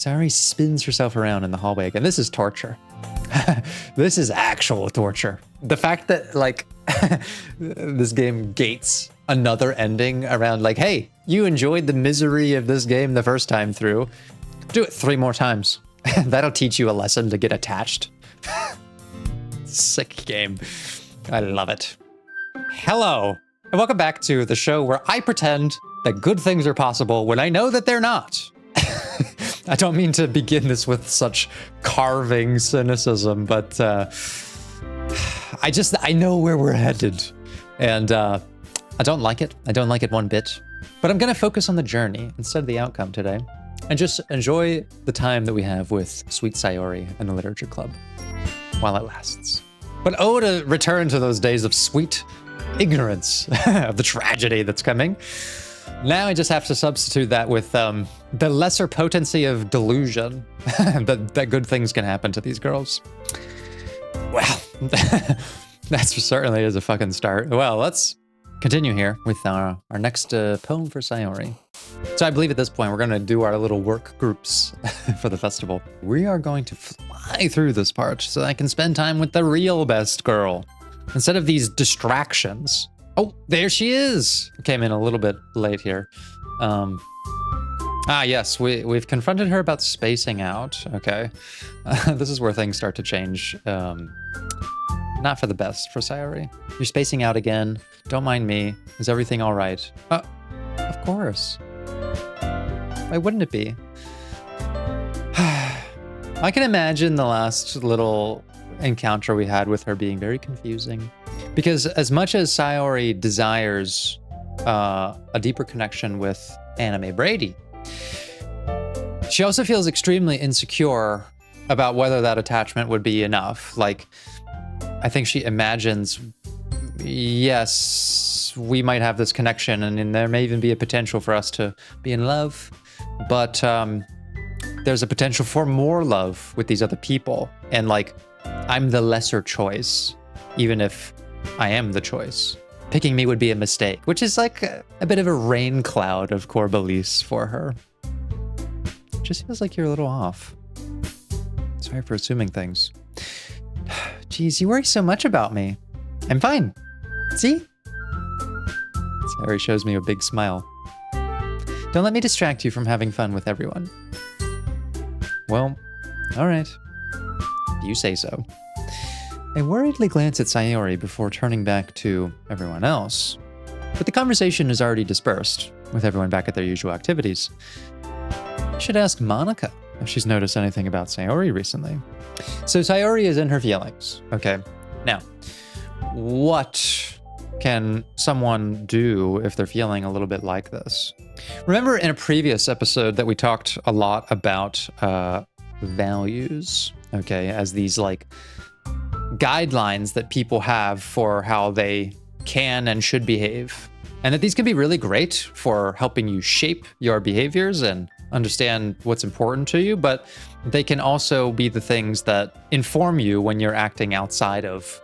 Sayori spins herself around in the hallway again. This is torture. This is actual torture. The fact that, like, this game gates another ending around, like, hey, you enjoyed the misery of this game the first time through. Do it 3 more times. That'll teach you a lesson to get attached. Sick game. I love it. Hello, and welcome back to the show where I pretend that good things are possible when I know that they're not. I don't mean to begin this with such carving cynicism, but I know where we're headed, and I don't like it. I don't like it one bit, but I'm gonna focus on the journey instead of the outcome today, and just enjoy the time that we have with sweet Sayori and the literature club while it lasts. But oh, to return to those days of sweet ignorance of the tragedy that's coming. Now I just have to substitute that with the lesser potency of delusion that good things can happen to these girls. Well, that certainly is a fucking start. Well, let's continue here with our next poem for Sayori. So I believe at this point we're going to do our little work groups for the festival. We are going to fly through this part so I can spend time with the real best girl instead of these distractions. Oh, there she is. Came in a little bit late here. Yes, we've confronted her about spacing out. Okay. This is where things start to change. Not for the best for Sayori. You're spacing out again. Don't mind me. Is everything all right? Of course. Why wouldn't it be? I can imagine the last little encounter we had with her being very confusing. Because as much as Sayori desires a deeper connection with Anime Brady, she also feels extremely insecure about whether that attachment would be enough. Like, I think she imagines, yes, we might have this connection and there may even be a potential for us to be in love, but there's a potential for more love with these other people. And like, I'm the lesser choice, even if I am the choice. Picking me would be a mistake, which is like a bit of a rain cloud of core beliefs for her. It just feels like you're a little off. Sorry for assuming things. Geez, you worry so much about me. I'm fine. See? Sayori shows me a big smile. Don't let me distract you from having fun with everyone. Well, all right. You say so. I worriedly glance at Sayori before turning back to everyone else. But the conversation is already dispersed, with everyone back at their usual activities. I should ask Monika if she's noticed anything about Sayori recently. So Sayori is in her feelings. Okay. Now, what can someone do if they're feeling a little bit like this? Remember in a previous episode that we talked a lot about values, okay, as these like guidelines that people have for how they can and should behave. And that these can be really great for helping you shape your behaviors and understand what's important to you, but they can also be the things that inform you when you're acting outside of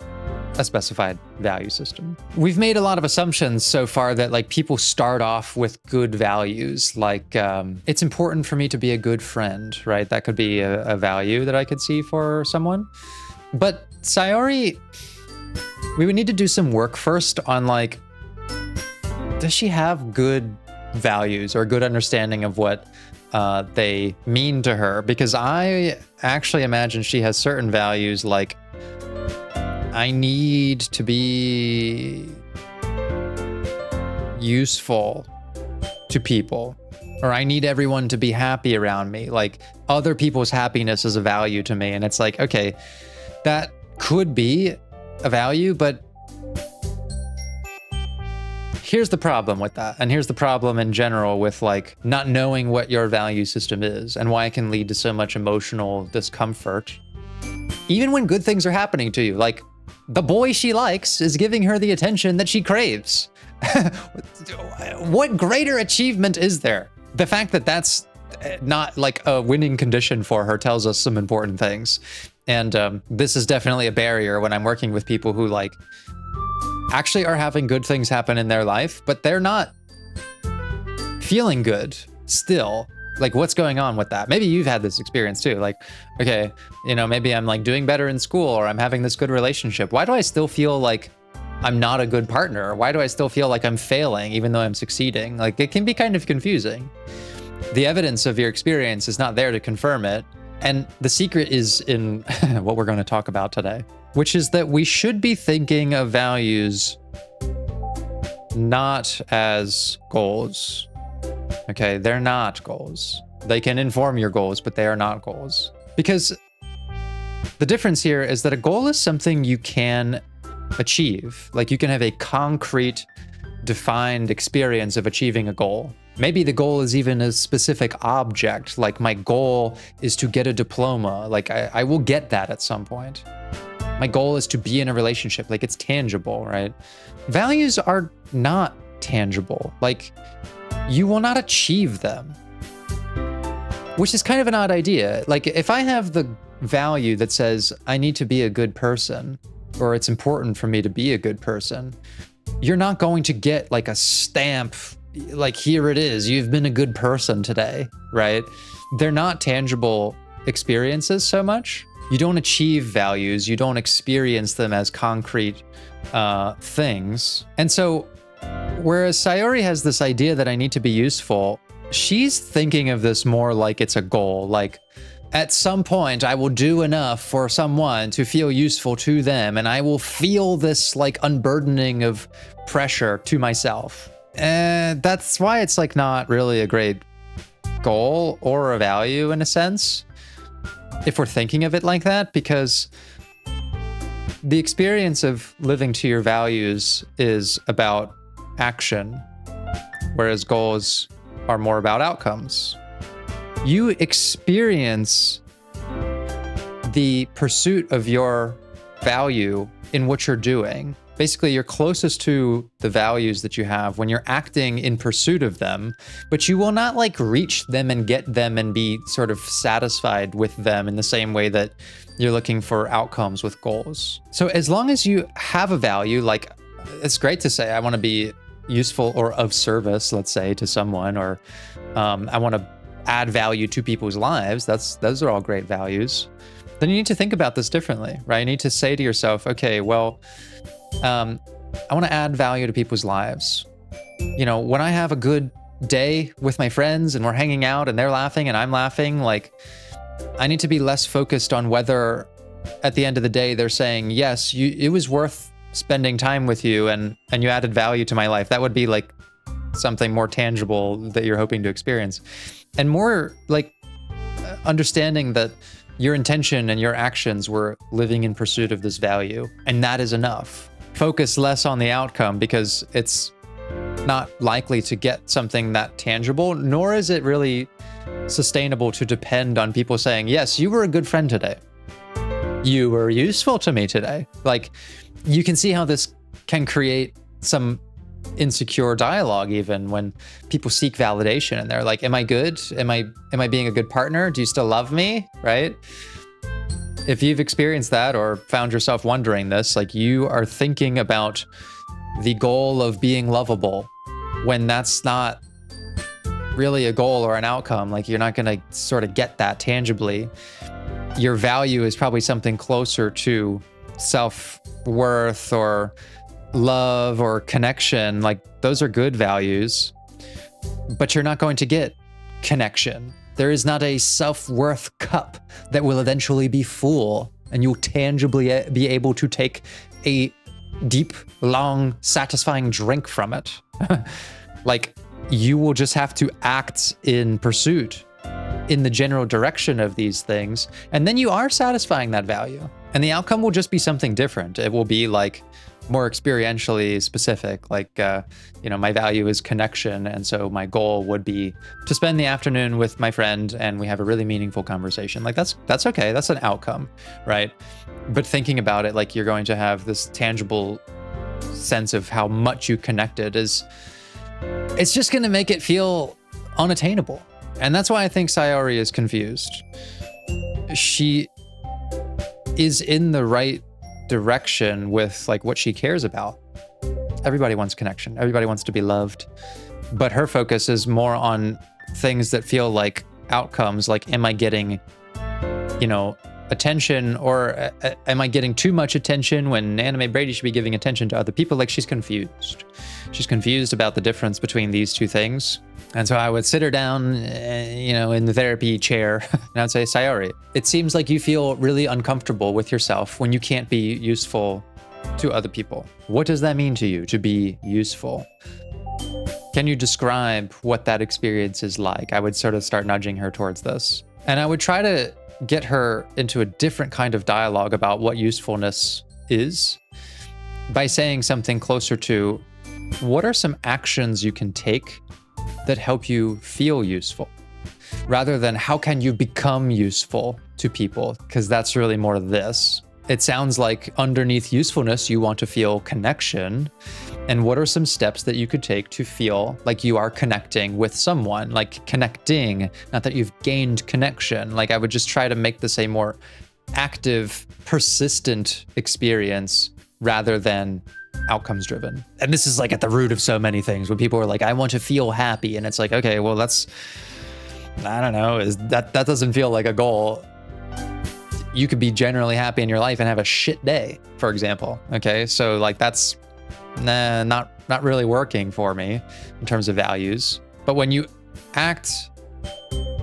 a specified value system. We've made a lot of assumptions so far that like people start off with good values, like it's important for me to be a good friend, right? That could be a value that I could see for someone. But Sayori, we would need to do some work first on like, does she have good values or good understanding of what they mean to her? Because I actually imagine she has certain values like, I need to be useful to people, or I need everyone to be happy around me. Like other people's happiness is a value to me. And it's like, okay, that could be a value, but here's the problem with that. And here's the problem in general with like not knowing what your value system is and why it can lead to so much emotional discomfort. Even when good things are happening to you, like the boy she likes is giving her the attention that she craves. What greater achievement is there? The fact that that's not like a winning condition for her tells us some important things. And this is definitely a barrier when I'm working with people who like actually are having good things happen in their life, but they're not feeling good still. Like, what's going on with that? Maybe you've had this experience too. Like, okay, maybe I'm like doing better in school, or I'm having this good relationship. Why do I still feel like I'm not a good partner? Why do I still feel like I'm failing even though I'm succeeding? Like, it can be kind of confusing. The evidence of your experience is not there to confirm it. And the secret is in what we're going to talk about today, which is that we should be thinking of values not as goals. Okay, they're not goals. They can inform your goals, but they are not goals. Because the difference here is that a goal is something you can achieve. Like, you can have a concrete, defined experience of achieving a goal. Maybe the goal is even a specific object. Like, my goal is to get a diploma. Like, I will get that at some point. My goal is to be in a relationship. Like, it's tangible, right? Values are not tangible. Like, you will not achieve them, which is kind of an odd idea. Like, if I have the value that says I need to be a good person, or it's important for me to be a good person, you're not going to get like a stamp, like, here it is, you've been a good person today, right? They're not tangible experiences so much. You don't achieve values, you don't experience them as concrete things. And so, whereas Sayori has this idea that I need to be useful, she's thinking of this more like it's a goal. Like, at some point, I will do enough for someone to feel useful to them, and I will feel this like unburdening of pressure to myself. And that's why it's like not really a great goal or a value in a sense, if we're thinking of it like that, because the experience of living to your values is about action, whereas goals are more about outcomes. You experience the pursuit of your value in what you're doing. Basically, you're closest to the values that you have when you're acting in pursuit of them, but you will not like reach them and get them and be sort of satisfied with them in the same way that you're looking for outcomes with goals. So as long as you have a value, like, it's great to say, I want to be useful or of service, let's say, to someone, or I want to add value to people's lives. Those are all great values. Then you need to think about this differently, right? You need to say to yourself, okay, well, I want to add value to people's lives. When I have a good day with my friends and we're hanging out and they're laughing and I'm laughing, like, I need to be less focused on whether at the end of the day they're saying, yes, it was worth spending time with you and you added value to my life. That would be like something more tangible that you're hoping to experience. And more like understanding that your intention and your actions were living in pursuit of this value, and that is enough. Focus less on the outcome, because it's not likely to get something that tangible, nor is it really sustainable to depend on people saying, yes, you were a good friend today. You were useful to me today. Like, you can see how this can create some insecure dialogue, even when people seek validation and they're like, am I good? Am I being a good partner? Do you still love me? Right? If you've experienced that or found yourself wondering this, like, you are thinking about the goal of being lovable when that's not really a goal or an outcome. Like, you're not going to sort of get that tangibly. Your value is probably something closer to self-worth or love or connection. Like, those are good values, but you're not going to get connection. There is not a self-worth cup that will eventually be full and you'll tangibly be able to take a deep, long, satisfying drink from it. Like, you will just have to act in pursuit in the general direction of these things, and then you are satisfying that value. And the outcome will just be something different. It will be like more experientially specific. Like, my value is connection. And so my goal would be to spend the afternoon with my friend and we have a really meaningful conversation. Like, that's okay. That's an outcome, right? But thinking about it, like, you're going to have this tangible sense of how much you connected it's just going to make it feel unattainable. And that's why I think Sayori is confused. She is in the right direction with like what she cares about. Everybody wants connection. Everybody wants to be loved. But her focus is more on things that feel like outcomes, like am I getting, you know, attention, or am I getting too much attention when Anime Brady should be giving attention to other people? Like, she's confused. She's confused about the difference between these two things. And so I would sit her down, you know, in the therapy chair, and I'd say, Sayori, it seems like you feel really uncomfortable with yourself when you can't be useful to other people. What does that mean to you, to be useful? Can you describe what that experience is like? I would sort of start nudging her towards this. And I would try to get her into a different kind of dialogue about what usefulness is by saying something closer to, what are some actions you can take that help you feel useful? Rather than how can you become useful to people? Because that's really more this. It sounds like underneath usefulness, you want to feel connection. And what are some steps that you could take to feel like you are connecting with someone, like connecting, not that you've gained connection. Like, I would just try to make this a more active, persistent experience rather than outcomes driven. And this is like at the root of so many things when people are like, I want to feel happy. And it's like, okay, well, that's, I don't know, that doesn't feel like a goal. You could be generally happy in your life and have a shit day, for example. Okay, so like that's not really working for me in terms of values. But when you act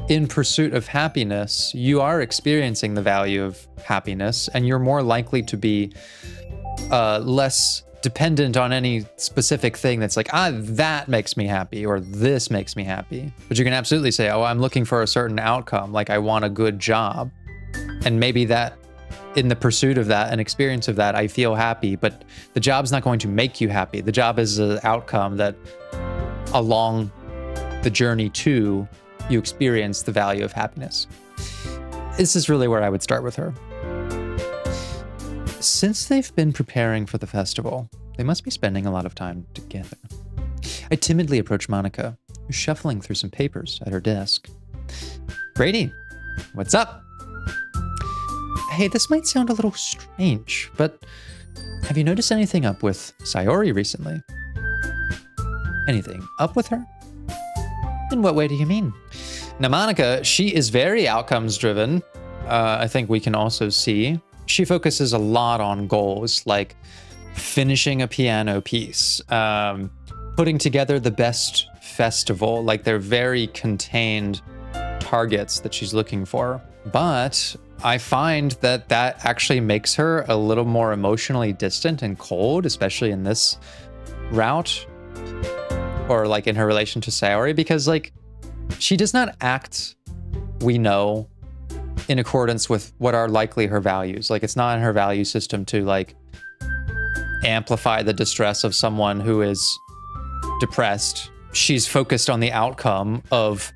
in pursuit of happiness, you are experiencing the value of happiness, and you're more likely to be less dependent on any specific thing that's like, that makes me happy, or this makes me happy. But you can absolutely say, oh, I'm looking for a certain outcome, like I want a good job. And maybe that in the pursuit of that and experience of that, I feel happy, but the job's not going to make you happy. The job is an outcome that along the journey to, you experience the value of happiness. This is really where I would start with her. Since they've been preparing for the festival, they must be spending a lot of time together. I timidly approach Monica, who's shuffling through some papers at her desk. Brady, what's up? Hey, this might sound a little strange, but have you noticed anything up with Sayori recently? Anything up with her? In what way do you mean? Now, Monica, she is very outcomes driven. I think we can also see. She focuses a lot on goals, like finishing a piano piece, putting together the best festival. Like, they're very contained targets that she's looking for. But I find that actually makes her a little more emotionally distant and cold, especially in this route, or like in her relation to Sayori, because like she does not act, we know, in accordance with what are likely her values. Like, it's not in her value system to like amplify the distress of someone who is depressed. She's focused on the outcome of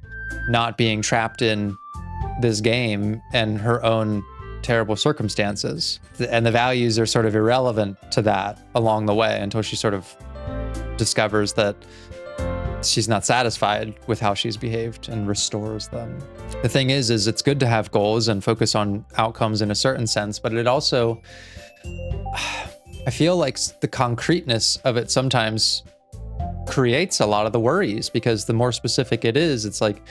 not being trapped in this game and her own terrible circumstances. And the values are sort of irrelevant to that along the way until she sort of discovers that she's not satisfied with how she's behaved and restores them. The thing is it's good to have goals and focus on outcomes in a certain sense, but it also, I feel like the concreteness of it sometimes creates a lot of the worries, because the more specific it is, it's like,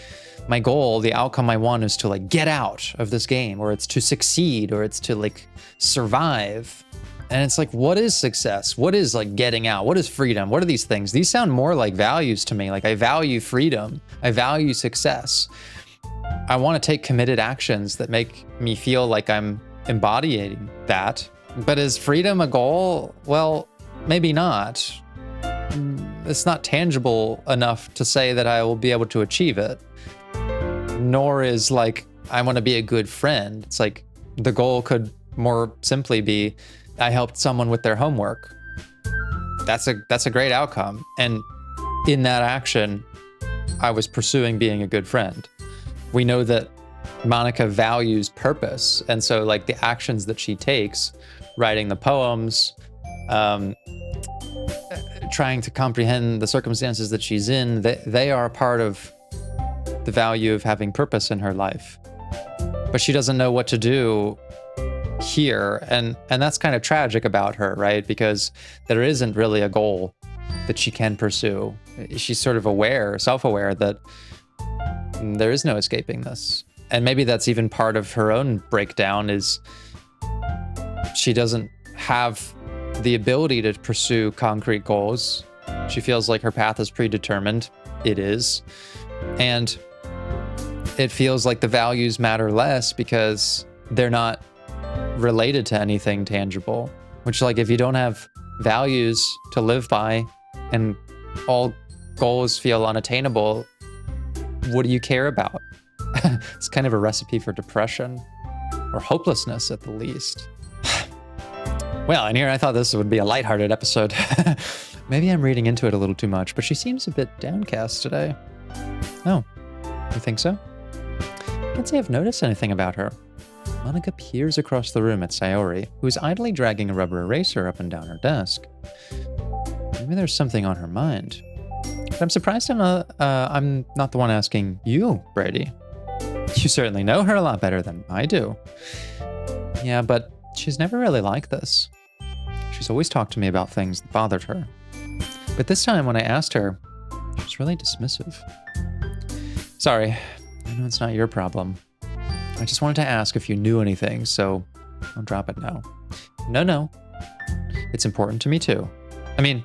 my goal, the outcome I want is to like get out of this game, or it's to succeed, or it's to like survive. And it's like, what is success? What is like getting out? What is freedom? What are these things? These sound more like values to me. Like, I value freedom. I value success. I want to take committed actions that make me feel like I'm embodying that. But is freedom a goal? Well, maybe not. It's not tangible enough to say that I will be able to achieve it. Nor is like, I want to be a good friend. It's like, the goal could more simply be, I helped someone with their homework. That's a great outcome. And in that action, I was pursuing being a good friend. We know that Monica values purpose. And so like the actions that she takes, writing the poems, trying to comprehend the circumstances that she's in, they are a part of the value of having purpose in her life. But she doesn't know what to do here, and that's kind of tragic about her, right? Because there isn't really a goal that she can pursue. She's sort of self-aware that And there is no escaping this. And maybe that's even part of her own breakdown, is she doesn't have the ability to pursue concrete goals. She feels like her path is predetermined. It is. And it feels like the values matter less because they're not related to anything tangible. Which, like, if you don't have values to live by and all goals feel unattainable, what do you care about? It's kind of a recipe for depression or hopelessness at the least. Well, and here I thought this would be a lighthearted episode. Maybe I'm reading into it a little too much, but she seems a bit downcast today. Oh, you think so? I can't say I've noticed anything about her. Monica peers across the room at Sayori, who is idly dragging a rubber eraser up and down her desk. Maybe there's something on her mind. But I'm surprised I'm not the one asking you, Brady. You certainly know her a lot better than I do. Yeah, but she's never really like this. She's always talked to me about things that bothered her. But this time when I asked her, she was really dismissive. Sorry, I know it's not your problem. I just wanted to ask if you knew anything, so I'll drop it now. No. It's important to me too. I mean,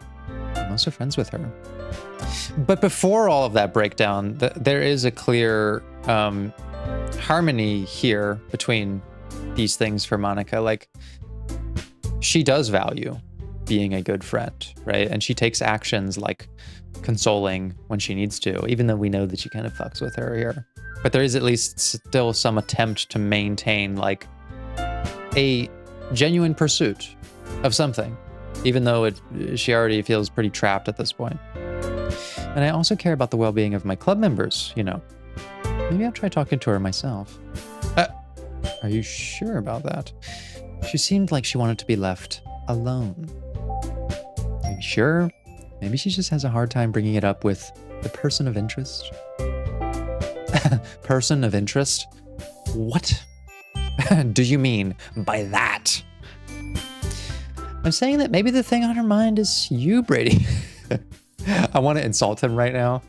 I'm also friends with her. But before all of that breakdown, there is a clear harmony here between these things for Monica. Like, she does value being a good friend, right? And she takes actions like consoling when she needs to, even though we know that she kind of fucks with her here. But there is at least still some attempt to maintain like a genuine pursuit of something, even though she already feels pretty trapped at this point. And I also care about the well-being of my club members, you know. Maybe I'll try talking to her myself. Are you sure about that? She seemed like she wanted to be left alone. Are you sure? Maybe she just has a hard time bringing it up with the person of interest. Person of interest? What do you mean by that? I'm saying that maybe the thing on her mind is you, Brady. I want to insult him right now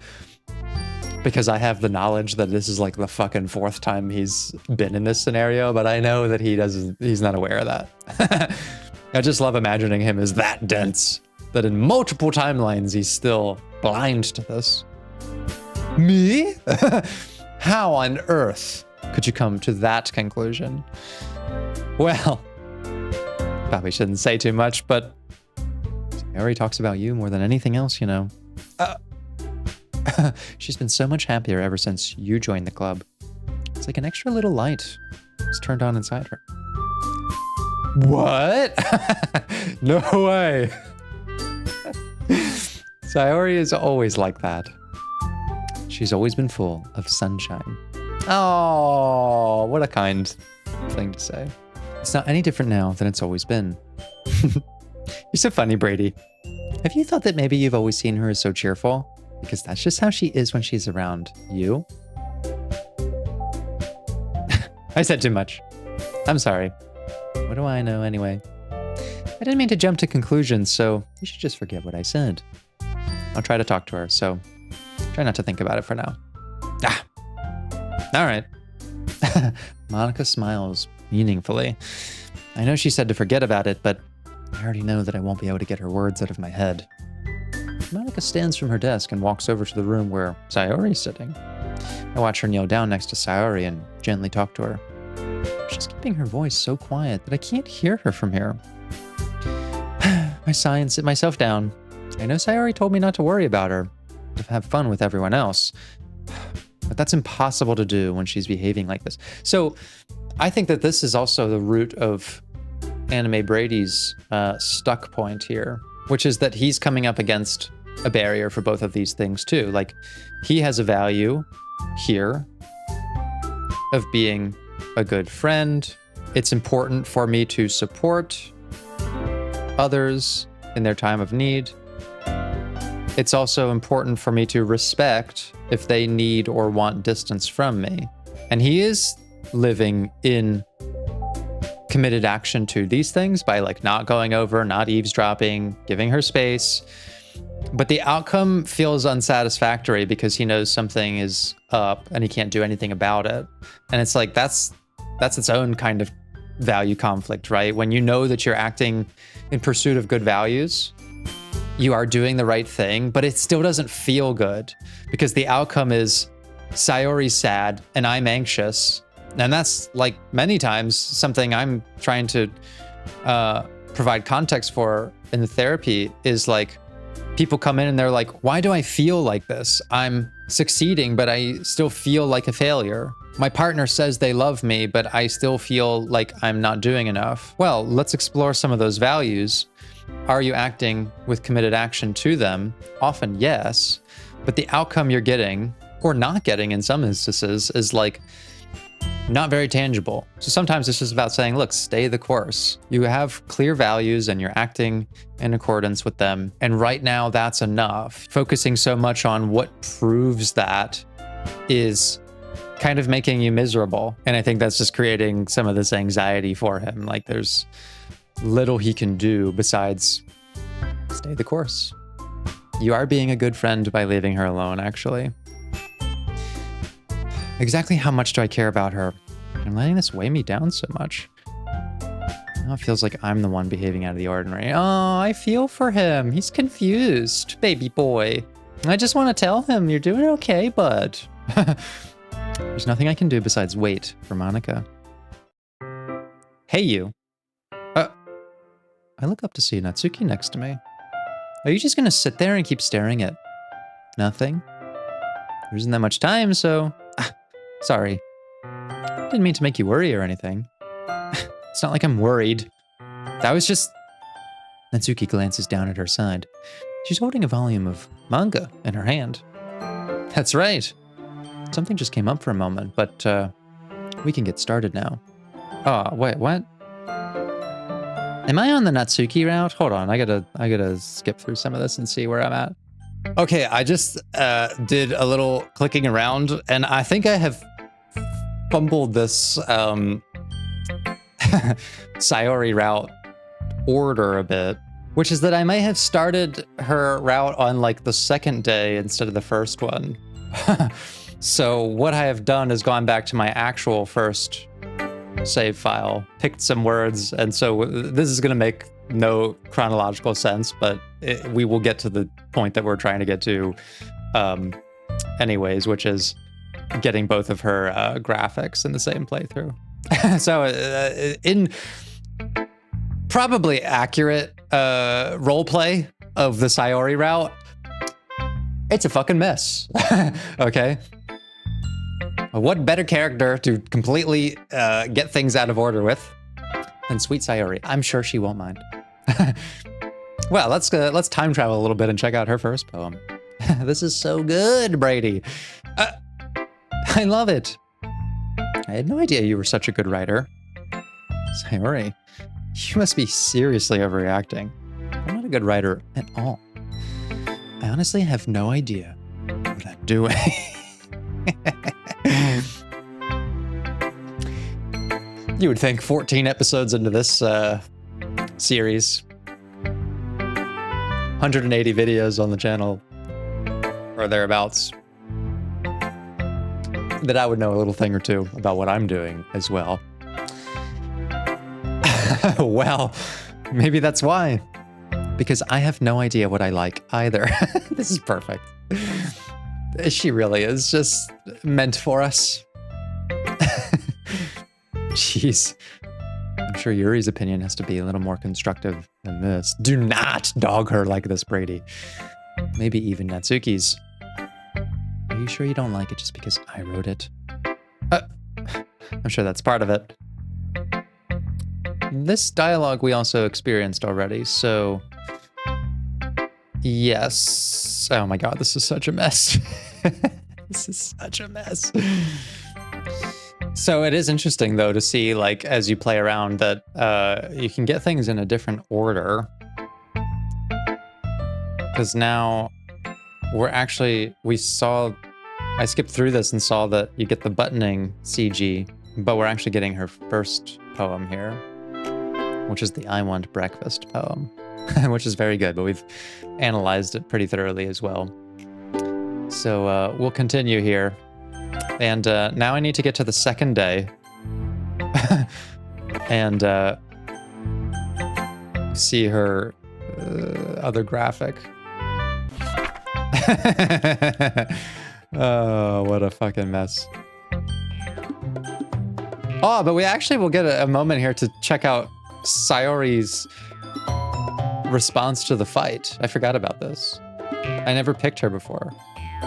because I have the knowledge that this is like the fucking 4th time he's been in this scenario, but I know that he's not aware of that. I just love imagining him as that dense that in multiple timelines he's still blind to this. Me? How on earth could you come to that conclusion? Well, probably shouldn't say too much, but Sayori talks about you more than anything else, you know. She's been so much happier ever since you joined the club. It's like an extra little light was turned on inside her. What? No way. Sayori is always like that. She's always been full of sunshine. Oh, what a kind thing to say. It's not any different now than it's always been. You're so funny, Brady. Have you thought that maybe you've always seen her as so cheerful? Because that's just how she is when she's around you. I said too much. I'm sorry. What do I know anyway? I didn't mean to jump to conclusions, so you should just forget what I said. I'll try to talk to her, so try not to think about it for now. All right. Monica smiles meaningfully. I know she said to forget about it, but I already know that I won't be able to get her words out of my head. Monica stands from her desk and walks over to the room where Sayori is sitting. I watch her kneel down next to Sayori and gently talk to her. She's keeping her voice so quiet that I can't hear her from here. I sigh and sit myself down. I know Sayori told me not to worry about her, to have fun with everyone else. But that's impossible to do when she's behaving like this. So I think that this is also the root of Anime Brady's stuck point here, which is that he's coming up against a barrier for both of these things too. Like, he has a value here of being a good friend. It's important for me to support others in their time of need. It's also important for me to respect if they need or want distance from me. And he is living in committed action to these things by like not going over, not eavesdropping, giving her space. But the outcome feels unsatisfactory because he knows something is up and he can't do anything about it. And it's like, that's its own kind of value conflict, right? When you know that you're acting in pursuit of good values, you are doing the right thing, but it still doesn't feel good because the outcome is Sayori's sad and I'm anxious. And that's like many times something I'm trying to provide context for in the therapy is like, people come in and they're like, why do I feel like this? I'm succeeding, but I still feel like a failure. My partner says they love me, but I still feel like I'm not doing enough. Well, let's explore some of those values. Are you acting with committed action to them? Often, yes. But the outcome you're getting, or not getting in some instances, is like not very tangible. So sometimes it's just about saying, look, stay the course. You have clear values and you're acting in accordance with them. And right now that's enough. Focusing so much on what proves that is kind of making you miserable. And I think that's just creating some of this anxiety for him. Like there's little he can do besides stay the course. You are being a good friend by leaving her alone, actually. Exactly how much do I care about her? I'm letting this weigh me down so much. Now it feels like I'm the one behaving out of the ordinary. Oh, I feel for him. He's confused, baby boy. I just want to tell him you're doing okay, bud. There's nothing I can do besides wait for Monica. Hey, you. I look up to see Natsuki next to me. Are you just going to sit there and keep staring at nothing? There isn't that much time, so... Sorry. Didn't mean to make you worry or anything. It's not like I'm worried. That was just... Natsuki glances down at her side. She's holding a volume of manga in her hand. That's right. Something just came up for a moment, but we can get started now. Oh, wait, what? Am I on the Natsuki route? Hold on, I gotta skip through some of this and see where I'm at. Okay, I just did a little clicking around, and I think I have fumbled this Sayori route order a bit, which is that I may have started her route on like the second day instead of the first one. So what I have done is gone back to my actual first save file, picked some words, and so this is going to make no chronological sense, but we will get to the point that we're trying to get to anyways, which is getting both of her graphics in the same playthrough. So in probably accurate roleplay of the Sayori route, it's a fucking mess. Okay? What better character to completely get things out of order with than sweet Sayori? I'm sure she won't mind. Well, let's time travel a little bit and check out her first poem. This is so good, Brady. I love it. I had no idea you were such a good writer. Sayori, you must be seriously overreacting. I'm not a good writer at all. I honestly have no idea what I'm doing. You would think 14 episodes into this series, 180 videos on the channel, or thereabouts, that I would know a little thing or two about what I'm doing as well. Well, maybe that's why. Because I have no idea what I like either. This is perfect. She really is just meant for us. Jeez. I'm sure Yuri's opinion has to be a little more constructive than this. Do not dog her like this, Brady. Maybe even Natsuki's. Are you sure you don't like it just because I wrote it? I'm sure that's part of it. This dialogue we also experienced already, so... Yes. Oh my god, this is such a mess. This is such a mess. So it is interesting, though, to see, like, as you play around, that you can get things in a different order. Because now I skipped through this and saw that you get the buttoning CG, but we're actually getting her first poem here, which is the I Want Breakfast poem. which is very good, but we've analyzed it pretty thoroughly as well. So we'll continue here. And now I need to get to the second day. And see her other graphic. Oh, what a fucking mess. Oh, but we actually will get a moment here to check out Sayori's response to the fight. I forgot about this. I never picked her before.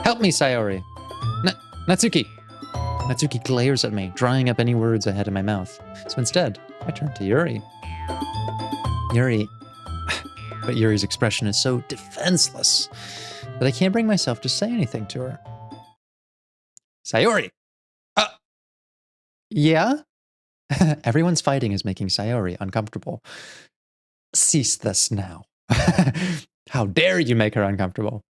Help me, Sayori. Natsuki. Natsuki glares at me, drying up any words I had in my mouth. So instead, I turn to Yuri. Yuri. But Yuri's expression is so defenseless that I can't bring myself to say anything to her. Sayori! Yeah? Everyone's fighting is making Sayori uncomfortable. Cease this now. How dare you make her uncomfortable?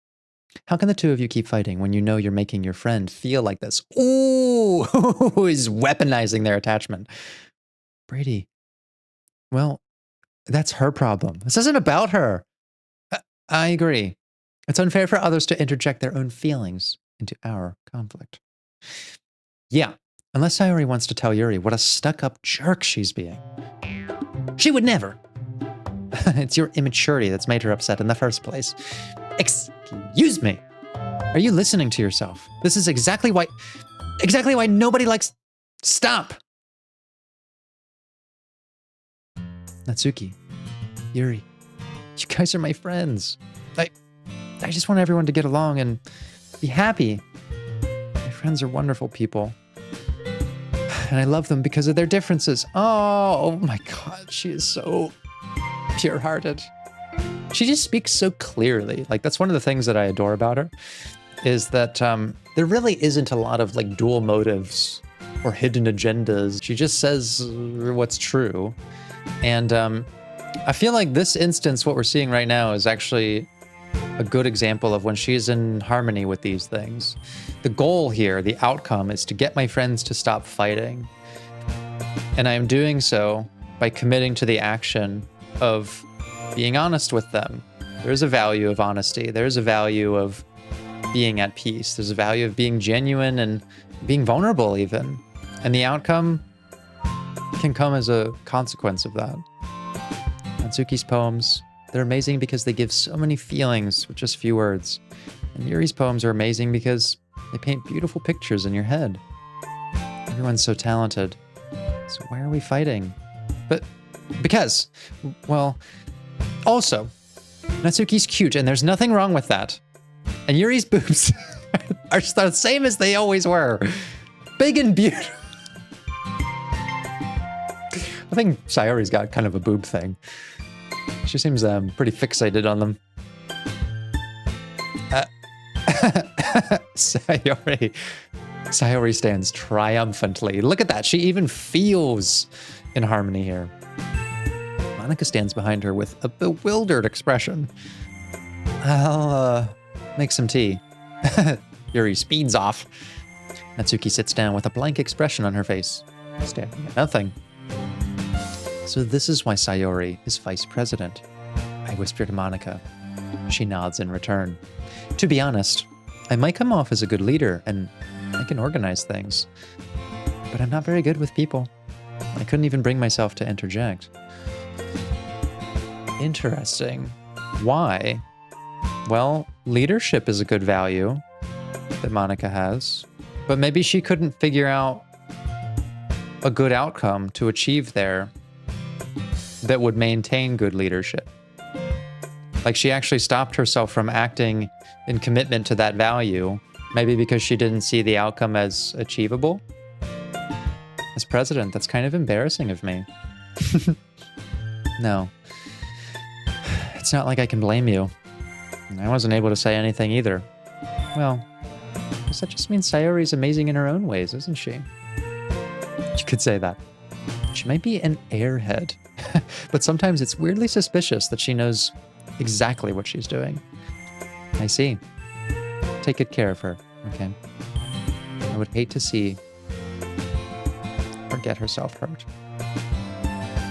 How can the two of you keep fighting when you know you're making your friend feel like this? Ooh, he's weaponizing their attachment. Brady, well, that's her problem. This isn't about her. I agree. It's unfair for others to interject their own feelings into our conflict. Yeah, unless Sayori wants to tell Yuri what a stuck-up jerk she's being. She would never. It's your immaturity that's made her upset in the first place. Excuse me. Are you listening to yourself? This is exactly why nobody likes... Stop! Natsuki, Yuri, you guys are my friends. I just want everyone to get along and be happy. My friends are wonderful people. And I love them because of their differences. Oh my God, she is so pure-hearted. She just speaks so clearly. Like, that's one of the things that I adore about her, is that there really isn't a lot of like dual motives or hidden agendas. She just says what's true. And I feel like this instance, what we're seeing right now, is actually a good example of when she's in harmony with these things. The goal here, the outcome, is to get my friends to stop fighting. And I am doing so by committing to the action of being honest with them. There's a value of honesty. There's a value of being at peace. There's a value of being genuine and being vulnerable even. And the outcome can come as a consequence of that. Natsuki's poems, they're amazing because they give so many feelings with just few words. And Yuri's poems are amazing because they paint beautiful pictures in your head. Everyone's so talented. So why are we fighting? But because, well, also, Natsuki's cute and there's nothing wrong with that. And Yuri's boobs are the same as they always were. Big and beautiful. I think Sayori's got kind of a boob thing. She seems pretty fixated on them. Sayori stands triumphantly. Look at that. She even feels in harmony here. Monika stands behind her with a bewildered expression. I'll make some tea. Yuri speeds off. Natsuki sits down with a blank expression on her face, staring at nothing. So this is why Sayori is vice president, I whisper to Monika. She nods in return. To be honest, I might come off as a good leader and I can organize things, but I'm not very good with people. I couldn't even bring myself to interject. Interesting. Why? Well, leadership is a good value that Monika has, but maybe she couldn't figure out a good outcome to achieve there that would maintain good leadership. Like, she actually stopped herself from acting in commitment to that value, maybe because she didn't see the outcome as achievable. As president, that's kind of embarrassing of me. No. It's not like I can blame you. I wasn't able to say anything either. Well, that just means Sayori's amazing in her own ways, isn't she? You could say that. She might be an airhead, but sometimes it's weirdly suspicious that she knows exactly what she's doing. I see. Take good care of her, okay? I would hate to see her get herself hurt.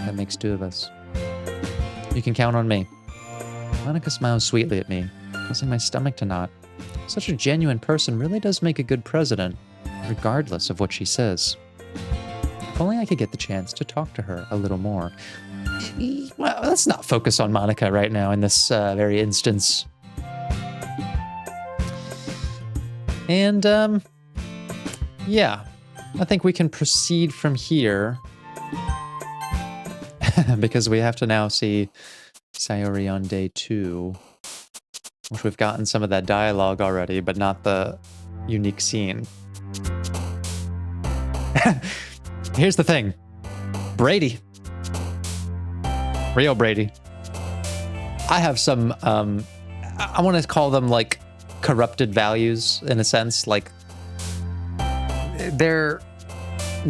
That makes two of us. You can count on me. Monica smiles sweetly at me, causing my stomach to knot. Such a genuine person really does make a good president, regardless of what she says. If only I could get the chance to talk to her a little more. Well, let's not focus on Monica right now in this very instance. And, yeah, I think we can proceed from here because we have to now see Sayori on day 2, which we've gotten some of that dialogue already, but not the unique scene. Here's the thing. Brady. Real Brady. I have some, I want to call them like corrupted values in a sense. Like, they're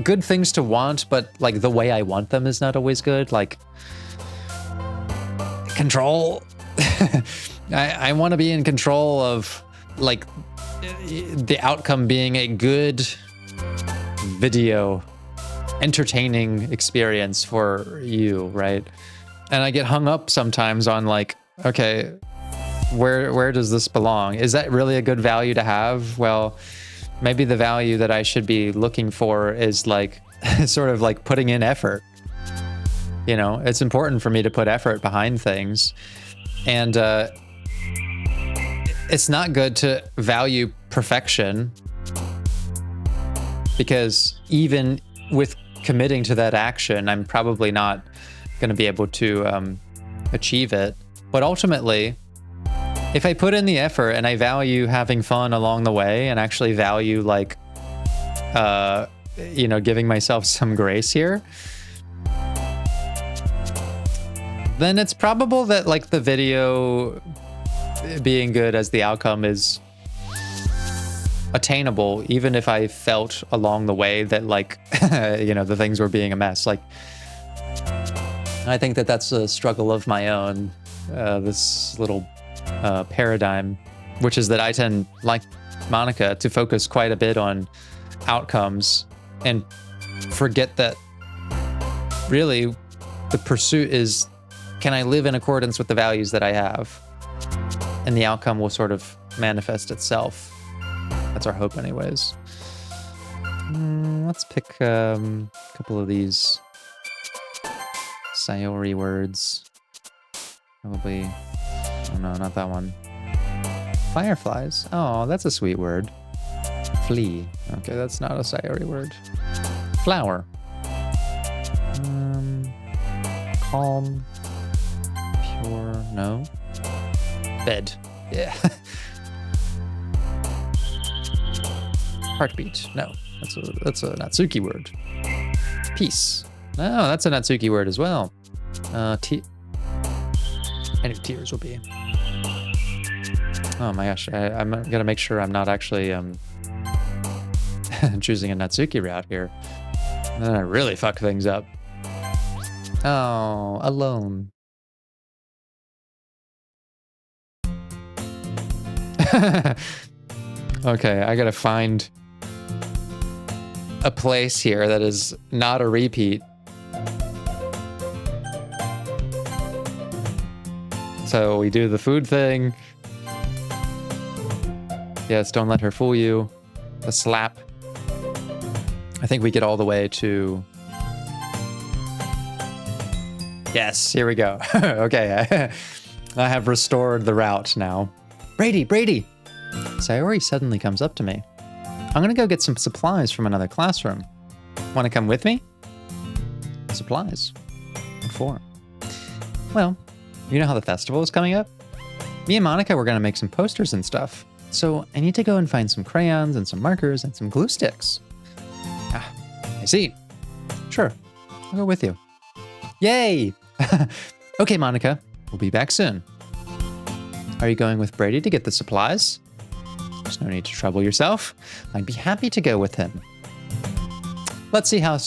good things to want, but like the way I want them is not always good. Like, control. I want to be in control of like the outcome being a good video, entertaining experience for you, right? And I get hung up sometimes on like, okay, where does this belong? Is that really a good value to have? Well, maybe the value that I should be looking for is like sort of like putting in effort. You know, it's important for me to put effort behind things. And it's not good to value perfection, because even with committing to that action, I'm probably not going to be able to achieve it. But ultimately, if I put in the effort and I value having fun along the way and actually value like, you know, giving myself some grace here, then it's probable that like the video being good as the outcome is attainable, even if I felt along the way that like, you know, the things were being a mess. Like, I think that that's a struggle of my own, this little paradigm, which is that I tend, like Monica, to focus quite a bit on outcomes and forget that really the pursuit is, can I live in accordance with the values that I have? And the outcome will sort of manifest itself. That's our hope anyways. Let's pick a couple of these Sayori words. Probably, oh no, not that one. Fireflies. Oh, that's a sweet word. Flea. Okay, that's not a Sayori word. Flower. Calm. Pure. No. Bed. Yeah. Heartbeat. No. That's a Natsuki word. Peace. No, that's a Natsuki word as well. Any tears will be. Oh my gosh, I'm gonna make sure I'm not actually choosing a Natsuki route here. And then I really fuck things up. Oh, alone. Okay, I gotta find a place here that is not a repeat. So we do the food thing. Yes, don't let her fool you. The slap. I think we get all the way to... Yes, here we go. Okay, I have restored the route now. Brady, Brady! Sayori suddenly comes up to me. I'm gonna go get some supplies from another classroom. Wanna come with me? Supplies? What for? Well, you know how the festival is coming up? Me and Monica were gonna make some posters and stuff. So I need to go and find some crayons and some markers and some glue sticks. Ah, I see. Sure, I'll go with you. Yay! Okay, Monica, we'll be back soon. Are you going with Brady to get the supplies? There's no need to trouble yourself. I'd be happy to go with him. Let's see how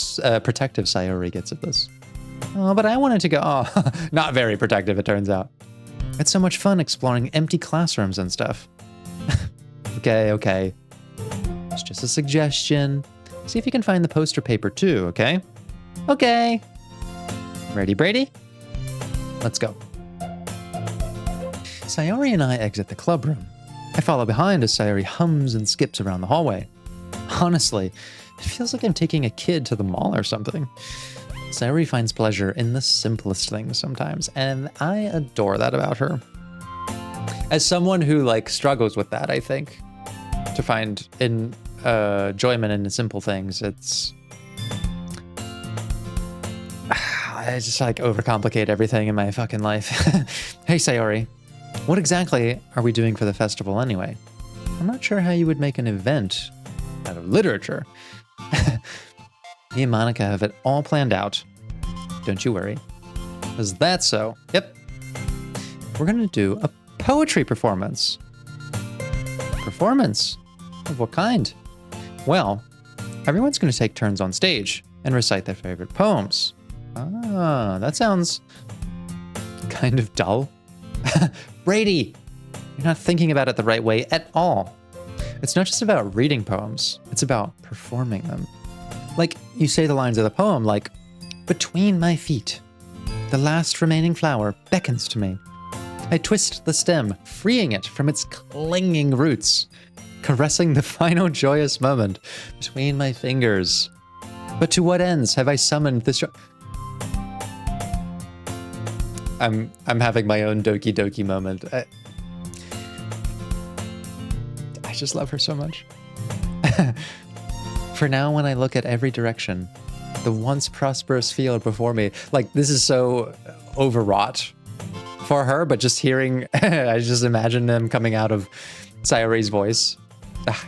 protective Sayori gets at this. Oh, but I wanted to go. Oh, not very protective, it turns out. It's so much fun exploring empty classrooms and stuff. Okay. It's just a suggestion. See if you can find the poster paper too, okay? Okay. Ready, Brady? Let's go. Sayori and I exit the club room. I follow behind as Sayori hums and skips around the hallway. Honestly, it feels like I'm taking a kid to the mall or something. Sayori finds pleasure in the simplest things sometimes, and I adore that about her. As someone who like struggles with that, I think, to find enjoyment in the simple things, I just like overcomplicate everything in my fucking life. Hey Sayori, what exactly are we doing for the festival anyway? I'm not sure how you would make an event out of literature. Me and Monica have it all planned out. Don't you worry. Is that so? Yep. We're gonna do a poetry performance. Performance? Of what kind? Well, everyone's gonna take turns on stage and recite their favorite poems. Ah, that sounds kind of dull. Brady, you're not thinking about it the right way at all. It's not just about reading poems, it's about performing them. Like, you say the lines of the poem like, between my feet, the last remaining flower beckons to me. I twist the stem, freeing it from its clinging roots, caressing the final joyous moment between my fingers. But to what ends have I summoned this I'm having my own Doki Doki moment. I just love her so much. For now, when I look at every direction, the once prosperous field before me, like this is so overwrought for her, but just hearing, I just imagine them coming out of Sayori's voice.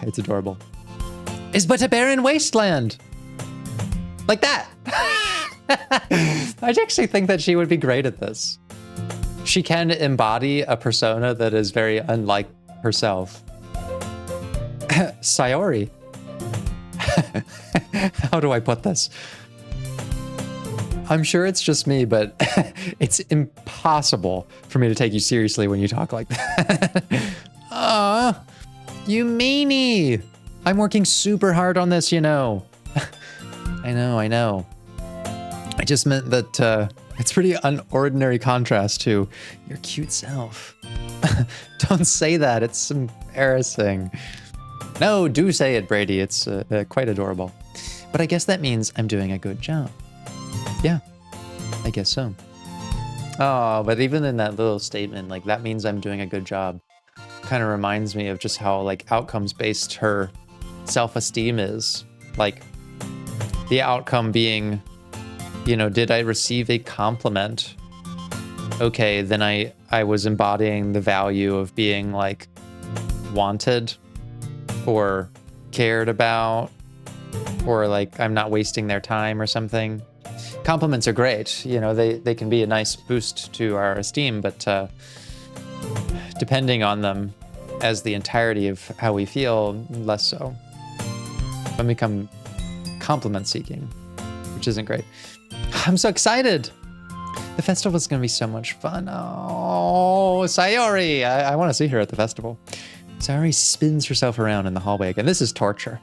It's adorable. Is but a barren wasteland. Like that. I actually think that she would be great at this. She can embody a persona that is very unlike herself. Sayori. How do I put this? I'm sure it's just me, but it's impossible for me to take you seriously when you talk like that. Aw, you meanie. I'm working super hard on this, you know. I know. I just meant that it's pretty unordinary contrast to your cute self. Don't say that, it's embarrassing. No, do say it, Brady. It's quite adorable. But I guess that means I'm doing a good job. Yeah, I guess so. Oh, but even in that little statement, like that means I'm doing a good job, kind of reminds me of just how like outcomes based her self-esteem is. Like the outcome being, you know, did I receive a compliment? Okay, then I was embodying the value of being like wanted or cared about, or like I'm not wasting their time or something. Compliments are great, you know, they can be a nice boost to our esteem, but depending on them as the entirety of how we feel, less so. When we become compliment seeking, which isn't great. I'm so excited. The festival is going to be so much fun. Oh, Sayori. I want to see her at the festival. Sayori spins herself around in the hallway again. This is torture.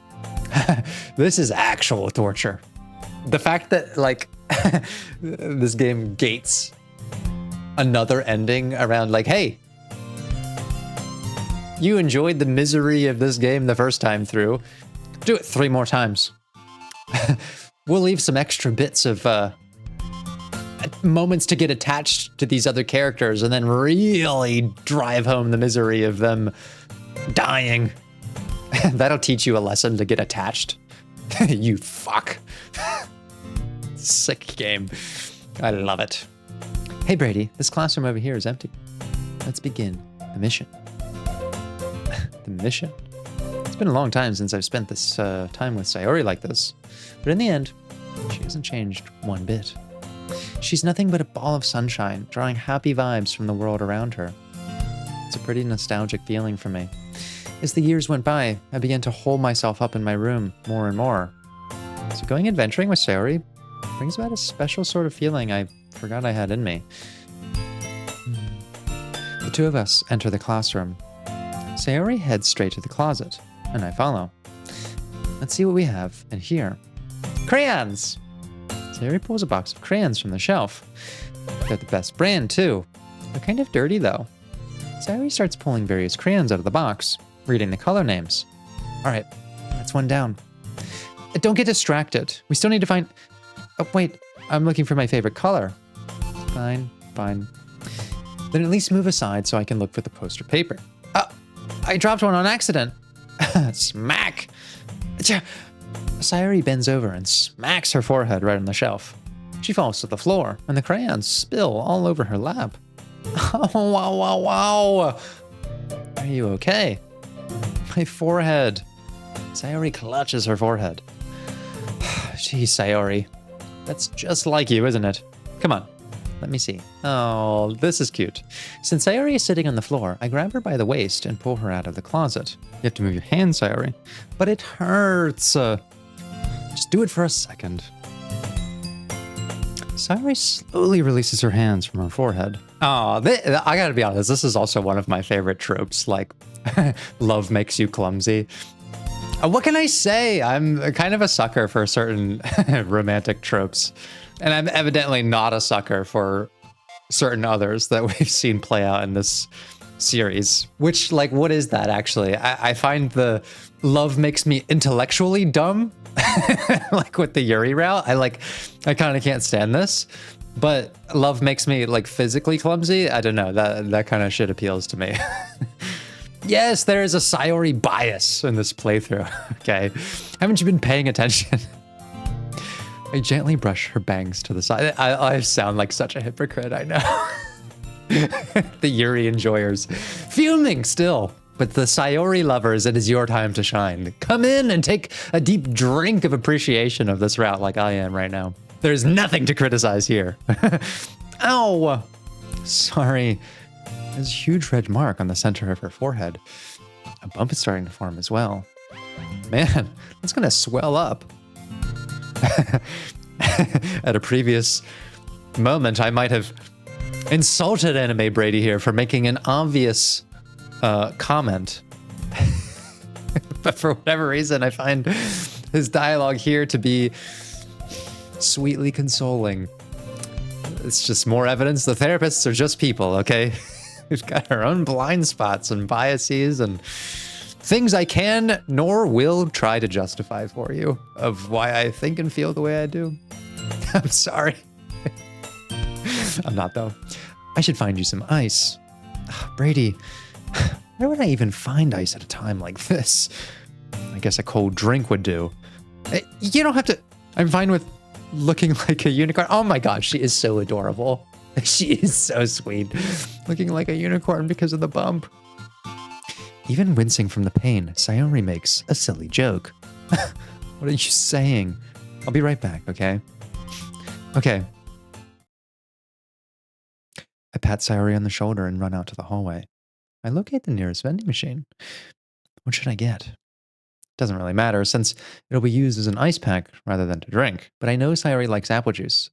This is actual torture. The fact that, like, this game gates another ending around, like, hey, you enjoyed the misery of this game the first time through. Do it 3 more times. We'll leave some extra bits of moments to get attached to these other characters and then really drive home the misery of them dying. That'll teach you a lesson to get attached. You fuck. Sick game. I love it. Hey Brady, this classroom over here is empty. Let's begin the mission. The mission? It's been a long time since I've spent this time with Sayori like this, but in the end, she hasn't changed one bit. She's nothing but a ball of sunshine, drawing happy vibes from the world around her. It's a pretty nostalgic feeling for me. As the years went by, I began to hole myself up in my room more and more. So going adventuring with Sayori brings about a special sort of feeling I forgot I had in me. The two of us enter the classroom. Sayori heads straight to the closet, and I follow. Let's see what we have in here. Crayons! Sayori pulls a box of crayons from the shelf. They're the best brand, too. They're kind of dirty, though. Sayori starts pulling various crayons out of the box, reading the color names. All right, that's one down. Don't get distracted. We still need to find... Oh, wait, I'm looking for my favorite color. Fine. Then at least move aside so I can look for the poster paper. I dropped one on accident. Smack! Sayori bends over and smacks her forehead right on the shelf. She falls to the floor, and the crayons spill all over her lap. Oh, wow. Are you okay? My forehead. Sayori clutches her forehead. Geez, Sayori. That's just like you, isn't it? Come on, let me see. Oh, this is cute. Since Sayori is sitting on the floor, I grab her by the waist and pull her out of the closet. You have to move your hand, Sayori. But it hurts. Just do it for a second. Sayori slowly releases her hands from her forehead. Oh, I gotta be honest, this is also one of my favorite tropes, like, love makes you clumsy. What can I say? I'm kind of a sucker for certain romantic tropes. And I'm evidently not a sucker for certain others that we've seen play out in this series. Which, like, what is that actually? I find the love makes me intellectually dumb. Like with the Yuri route. I kind of can't stand this. But love makes me, like, physically clumsy. I don't know. That kind of shit appeals to me. Yes, there is a Sayori bias in this playthrough. Okay. Haven't you been paying attention? I gently brush her bangs to the side. I sound like such a hypocrite, I know. The Yuri enjoyers. Fuming still. But the Sayori lovers, it is your time to shine. Come in and take a deep drink of appreciation of this route like I am right now. There's nothing to criticize here. Ow! Sorry. There's a huge red mark on the center of her forehead. A bump is starting to form as well. Man, that's gonna swell up. At a previous moment, I might have insulted Anime Brady here for making an obvious comment. But for whatever reason, I find his dialogue here to be sweetly consoling. It's just more evidence the therapists are just people, okay? We've got our own blind spots and biases and things I can nor will try to justify for you of why I think and feel the way I do. I'm sorry. I'm not, though. I should find you some ice. Brady, where would I even find ice at a time like this? I guess a cold drink would do. You don't have to... I'm fine with looking like a unicorn. Oh my god, she is so adorable. She is so sweet. Looking like a unicorn because of the bump. Even wincing from the pain, Sayori makes a silly joke. What are you saying? I'll be right back, okay? Okay. I pat Sayori on the shoulder and run out to the hallway. I locate the nearest vending machine. What should I get? Doesn't really matter since it'll be used as an ice pack rather than to drink. But I know Sayori likes apple juice.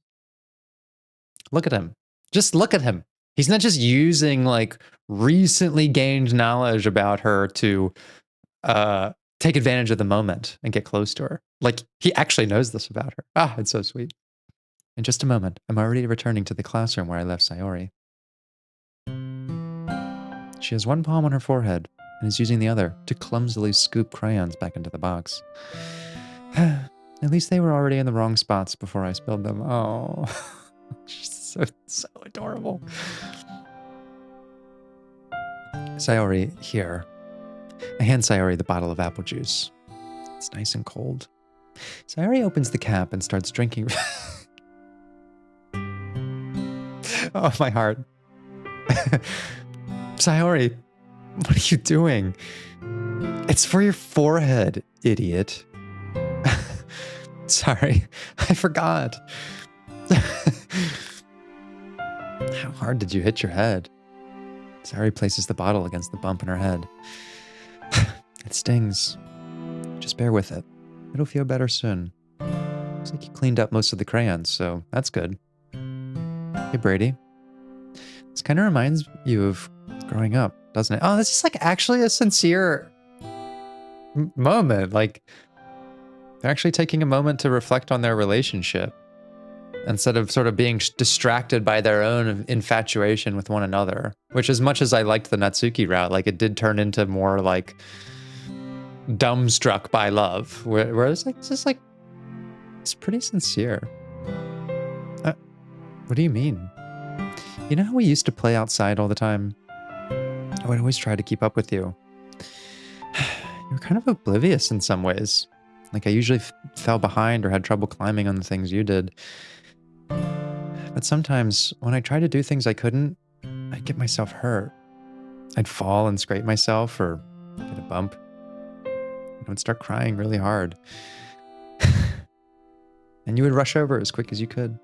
Look at him. Just look at him. He's not just using like recently gained knowledge about her to take advantage of the moment and get close to her. Like he actually knows this about her. Ah, it's so sweet. In just a moment, I'm already returning to the classroom where I left Sayori. She has one palm on her forehead and is using the other to clumsily scoop crayons back into the box. At least they were already in the wrong spots before I spilled them. Oh, she's so adorable. Sayori, here. I hand Sayori the bottle of apple juice. It's nice and cold. Sayori opens the cap and starts drinking. Oh, my heart. Sayori, what are you doing? It's for your forehead, idiot. Sorry, I forgot. How hard did you hit your head? Sayori places the bottle against the bump in her head. It stings. Just bear with it. It'll feel better soon. Looks like you cleaned up most of the crayons, so that's good. Hey, Brady. This kind of reminds you of growing up, doesn't it? Oh, this is like actually a sincere moment. Like, they're actually taking a moment to reflect on their relationship instead of sort of being distracted by their own infatuation with one another. Which, as much as I liked the Natsuki route, like it did turn into more like dumbstruck by love, where it's like, it's just like, it's pretty sincere. What do you mean? You know how we used to play outside all the time? I would always try to keep up with you. You were kind of oblivious in some ways. Like I usually fell behind or had trouble climbing on the things you did. But sometimes when I tried to do things I couldn't, I'd get myself hurt. I'd fall and scrape myself or get a bump. I would start crying really hard. And you would rush over as quick as you could.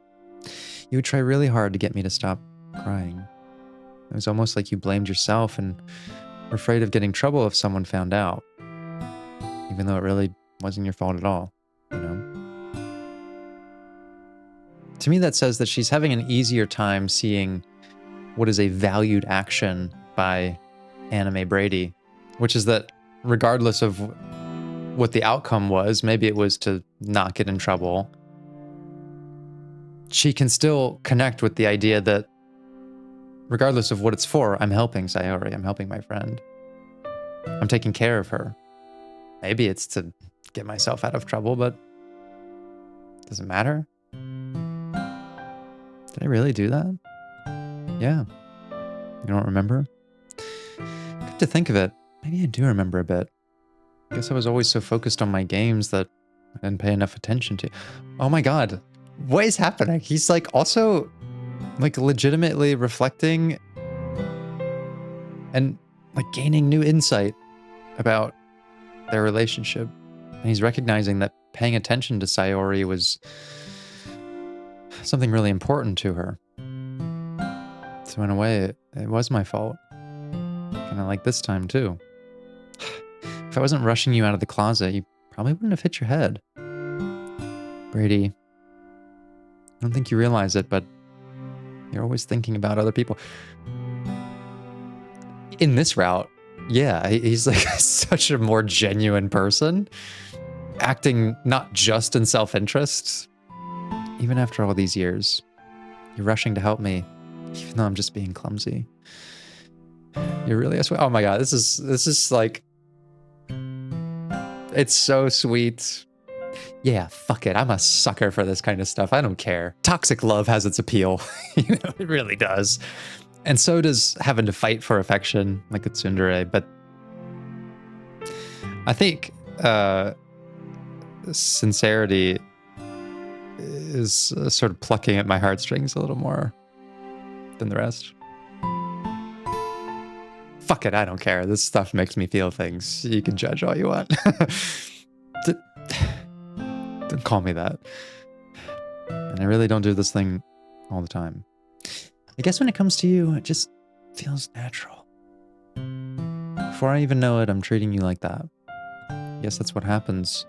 You would try really hard to get me to stop crying. It was almost like you blamed yourself and were afraid of getting trouble if someone found out. Even though it really wasn't your fault at all, you know? To me, that says that she's having an easier time seeing what is a valued action by Anime Brady, which is that regardless of what the outcome was, maybe it was to not get in trouble, she can still connect with the idea that regardless of what it's for, I'm helping Sayori, I'm helping my friend. I'm taking care of her. Maybe it's to get myself out of trouble, but does it matter? Did I really do that? Yeah. You don't remember? Good to think of it. Maybe I do remember a bit. I guess I was always so focused on my games that I didn't pay enough attention to. Oh my god. What is happening? He's like also like legitimately reflecting and like gaining new insight about their relationship. And he's recognizing that paying attention to Sayori was something really important to her. So in a way, it was my fault. Kind of like this time too. If I wasn't rushing you out of the closet, you probably wouldn't have hit your head. Brady, I don't think you realize it, but you're always thinking about other people. In this route, yeah, he's like such a more genuine person, acting not just in self-interest. Even after all these years, you're rushing to help me, even though I'm just being clumsy. You're really, oh my god, this is like, it's so sweet. Yeah, fuck it, I'm a sucker for this kind of stuff. I don't care. Toxic love has its appeal. You know, it really does. And so does having to fight for affection, like a tsundere. But I think sincerity is sort of plucking at my heartstrings a little more than the rest. Fuck it, I don't care. This stuff makes me feel things. You can judge all you want. Don't call me that. And I really don't do this thing all the time. I guess when it comes to you, it just feels natural. Before I even know it, I'm treating you like that. I guess that's what happens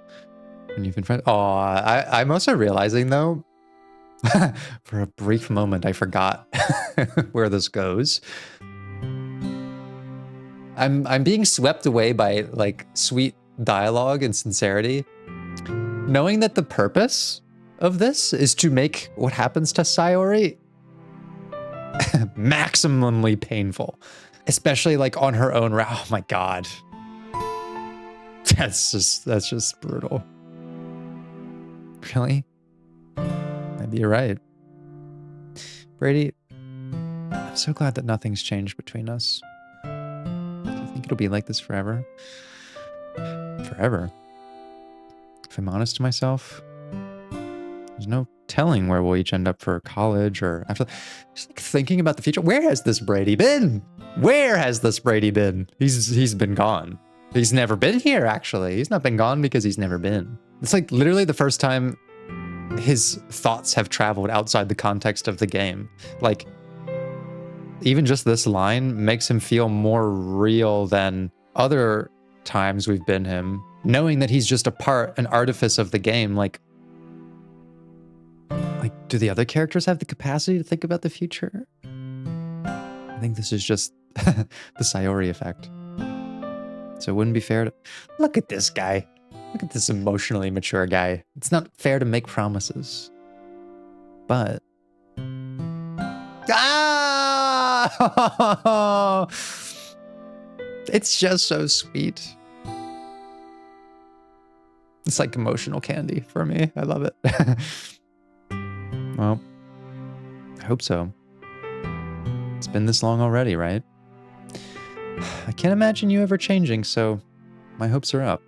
when you've been friends. Oh, I'm also realizing though, for a brief moment, I forgot where this goes. I'm being swept away by like sweet dialogue and sincerity, knowing that the purpose of this is to make what happens to Sayori maximally painful, especially like on her own route. Oh my god, that's just brutal. Really? Maybe you're right, Brady. I'm so glad that nothing's changed between us. Do you think it'll be like this forever? Forever? If I'm honest to myself, there's no telling where we'll each end up for college or after. Just like thinking about the future. Where has this Brady been? Where has this Brady been? He's been gone. He's never been here, actually. He's not been gone because he's never been. It's like literally the first time his thoughts have traveled outside the context of the game. Like, even just this line makes him feel more real than other times we've been him, knowing that he's just an artifice of the game. Like, do the other characters have the capacity to think about the future? I think this is just the Sayori effect. So it wouldn't be fair to... Look at this guy. Look at this emotionally mature guy. It's not fair to make promises. But... Ah! It's just so sweet. It's like emotional candy for me. I love it. Well, I hope so. It's been this long already, right? I can't imagine you ever changing, so my hopes are up.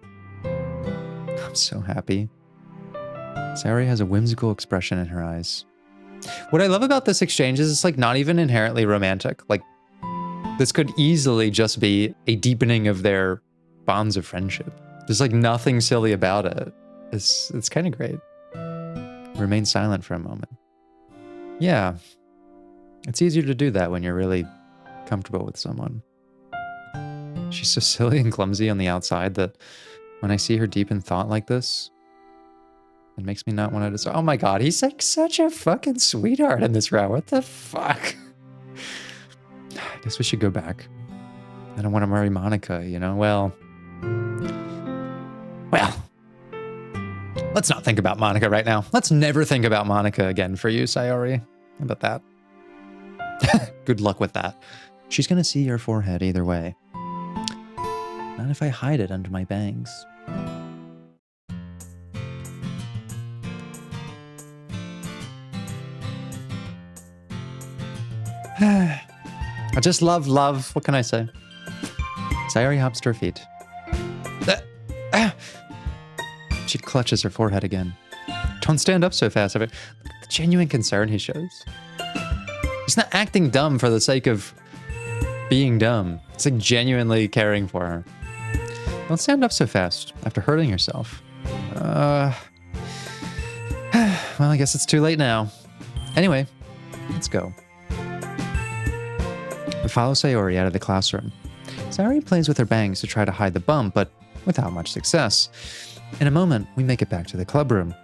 I'm so happy. Sayori has a whimsical expression in her eyes. What I love about this exchange is it's like not even inherently romantic. Like this could easily just be a deepening of their bonds of friendship. There's like nothing silly about it. It's kind of great. Remain silent for a moment. Yeah, it's easier to do that when you're really comfortable with someone. She's so silly and clumsy on the outside that when I see her deep in thought like this, it makes me not want to. Oh my god, he's like such a fucking sweetheart in this row. What the fuck? I guess we should go back. I don't want to marry Monica, you know? Well, let's not think about Monica right now. Let's never think about Monica again for you, Sayori. How about that? Good luck with that. She's gonna see your forehead either way. Not if I hide it under my bangs. I just love love. What can I say? Sayori hops to her feet. She clutches her forehead again. Don't stand up so fast. Look at the genuine concern he shows. He's not acting dumb for the sake of being dumb. It's like genuinely caring for her. Don't stand up so fast after hurting yourself. Well, I guess it's too late now. Anyway, let's go. We follow Sayori out of the classroom. Sayori plays with her bangs to try to hide the bump, but without much success. In a moment, we make it back to the club room.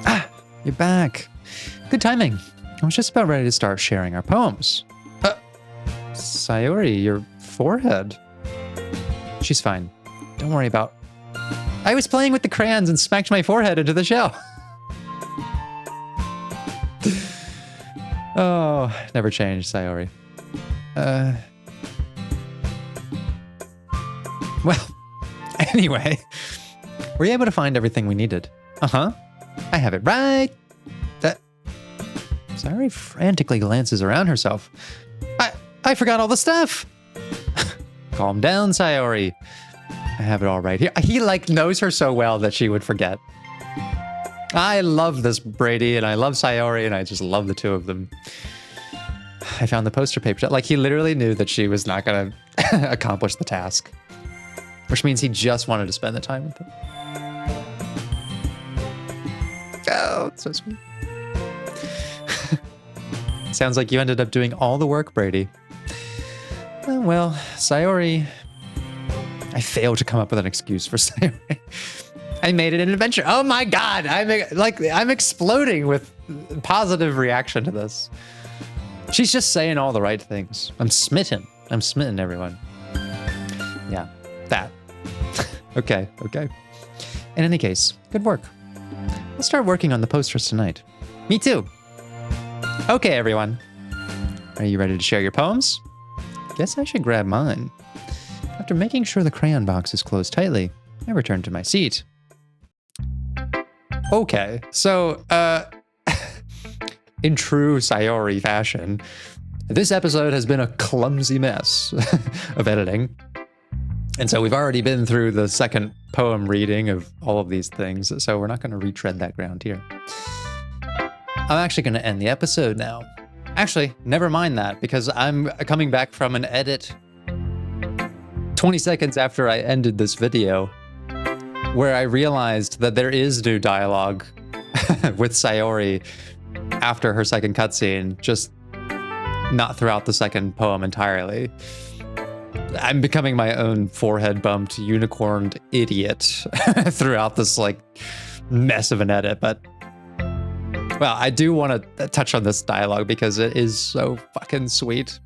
Ah, you're back. Good timing. I was just about ready to start sharing our poems. Sayori, your forehead. She's fine. Don't worry about... I was playing with the crayons and smacked my forehead into the shell. Oh, never changed, Sayori. Well, anyway, were you able to find everything we needed? Uh-huh. I have it right. Sayori frantically glances around herself. I forgot all the stuff. Calm down, Sayori. I have it all right here. He like knows her so well that she would forget. I love this Brady and I love Sayori and I just love the two of them. I found the poster paper. Like he literally knew that she was not going to accomplish the task. Which means he just wanted to spend the time with her. Oh, it's so sweet. Sounds like you ended up doing all the work, Brady. Well, Sayori... I failed to come up with an excuse for Sayori. I made it an adventure. Oh my god! I'm exploding with positive reaction to this. She's just saying all the right things. I'm smitten. I'm smitten, everyone. Yeah, that. Okay. In any case, good work. Let's start working on the posters tonight. Me too. Okay, everyone. Are you ready to share your poems? Guess I should grab mine. After making sure the crayon box is closed tightly, I return to my seat. Okay, so, in true Sayori fashion, this episode has been a clumsy mess of editing. And so we've already been through the second poem reading of all of these things, so we're not going to retread that ground here. I'm actually going to end the episode now. Actually, never mind that, because I'm coming back from an edit 20 seconds after I ended this video, where I realized that there is new dialogue with Sayori after her second cutscene, just not throughout the second poem entirely. I'm becoming my own forehead-bumped, unicorned idiot throughout this, like, mess of an edit, but... Well, I do want to touch on this dialogue because it is so fucking sweet.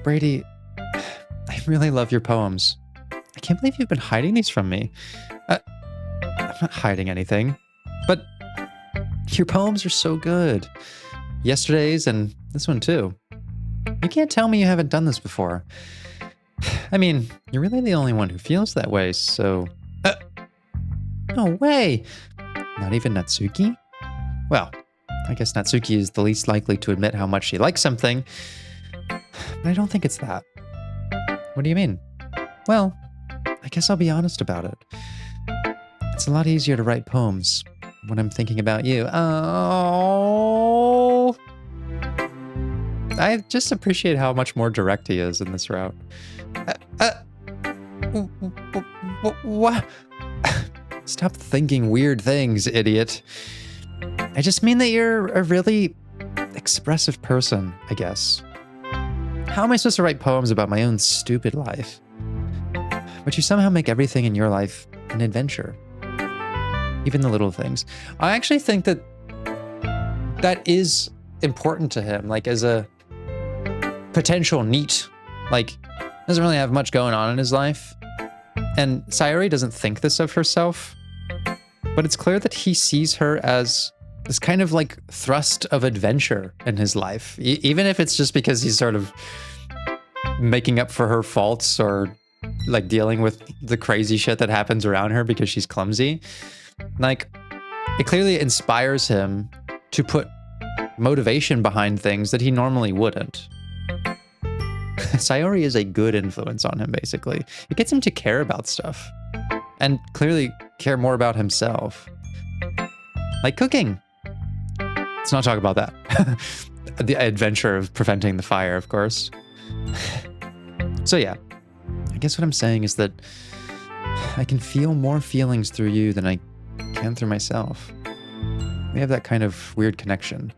Brady, I really love your poems. I can't believe you've been hiding these from me. I'm not hiding anything, but your poems are so good. Yesterday's and this one too. You can't tell me you haven't done this before. I mean, you're really the only one who feels that way, so... no way! Not even Natsuki? Well, I guess Natsuki is the least likely to admit how much she likes something, but I don't think it's that. What do you mean? Well, I guess I'll be honest about it. It's a lot easier to write poems when I'm thinking about you. Oh! I just appreciate how much more direct he is in this route. What? Stop thinking weird things, idiot. I just mean that you're a really expressive person, I guess. How am I supposed to write poems about my own stupid life? But you somehow make everything in your life an adventure. Even the little things. I actually think that that is important to him, like as a potential NEET. Like, doesn't really have much going on in his life. And Sayori doesn't think this of herself, but it's clear that he sees her as this kind of like thrust of adventure in his life. Even if it's just because he's sort of making up for her faults or like dealing with the crazy shit that happens around her because she's clumsy. Like, it clearly inspires him to put motivation behind things that he normally wouldn't. Sayori is a good influence on him, basically. It gets him to care about stuff. And clearly care more about himself. Like cooking. Let's not talk about that. The adventure of preventing the fire, of course. So yeah, I guess what I'm saying is that I can feel more feelings through you than I can through myself. We have that kind of weird connection.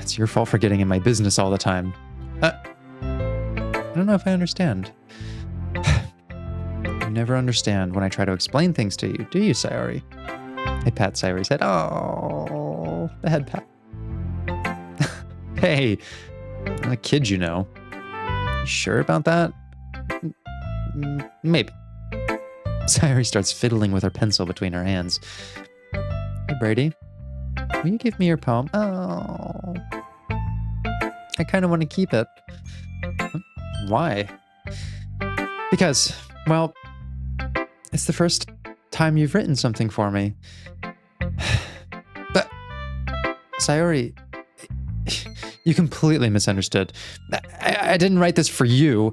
It's your fault for getting in my business all the time. I don't know if I understand. You never understand when I try to explain things to you, do you, Sayori? I pat Sayori's head. Oh, the head pat. Hey, I'm a kid, you know. You sure about that? Maybe. Sayori starts fiddling with her pencil between her hands. Hey, Brady, will you give me your poem? Oh, I kind of want to keep it. Why? Because, well, it's the first time you've written something for me. But, Sayori, you completely misunderstood. I didn't write this for you.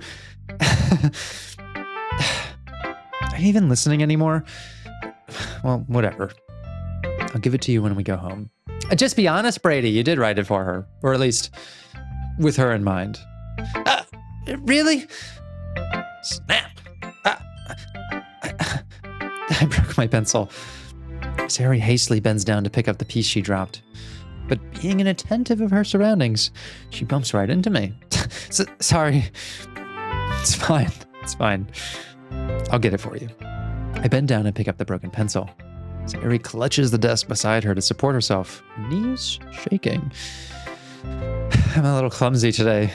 Are you even listening anymore? Well, whatever. I'll give it to you when we go home. Just be honest, Brady, you did write it for her. Or at least, with her in mind. Really? Snap! I broke my pencil. Sayori hastily bends down to pick up the piece she dropped. But being inattentive of her surroundings, she bumps right into me. Sorry. It's fine. It's fine. I'll get it for you. I bend down and pick up the broken pencil. Sayori clutches the desk beside her to support herself, knees shaking. I'm a little clumsy today.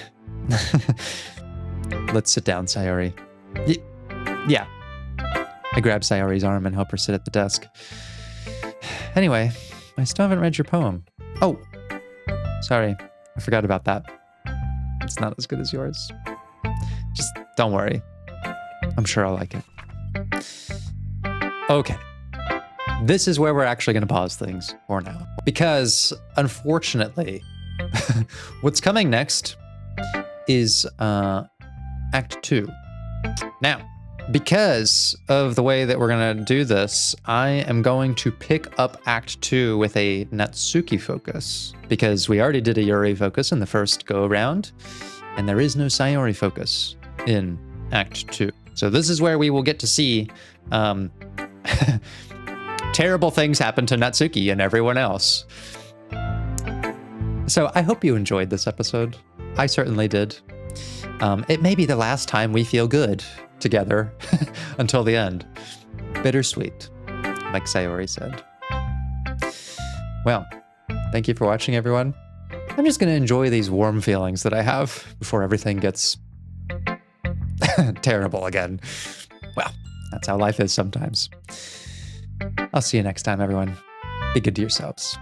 Let's sit down, Sayori. Yeah. I grab Sayori's arm and help her sit at the desk. Anyway, I still haven't read your poem. Oh, sorry. I forgot about that. It's not as good as yours. Just don't worry. I'm sure I'll like it. Okay. This is where we're actually going to pause things for now. Because, unfortunately, what's coming next is Act 2. Now, because of the way that we're going to do this, I am going to pick up Act 2 with a Natsuki focus, because we already did a Yuri focus in the first go-around, and there is no Sayori focus in Act 2. So this is where we will get to see terrible things happen to Natsuki and everyone else. So I hope you enjoyed this episode. I certainly did. It may be the last time we feel good together until the end. Bittersweet, like Sayori said. Well, thank you for watching, everyone. I'm just going to enjoy these warm feelings that I have before everything gets terrible again. Well, that's how life is sometimes. I'll see you next time, everyone. Be good to yourselves.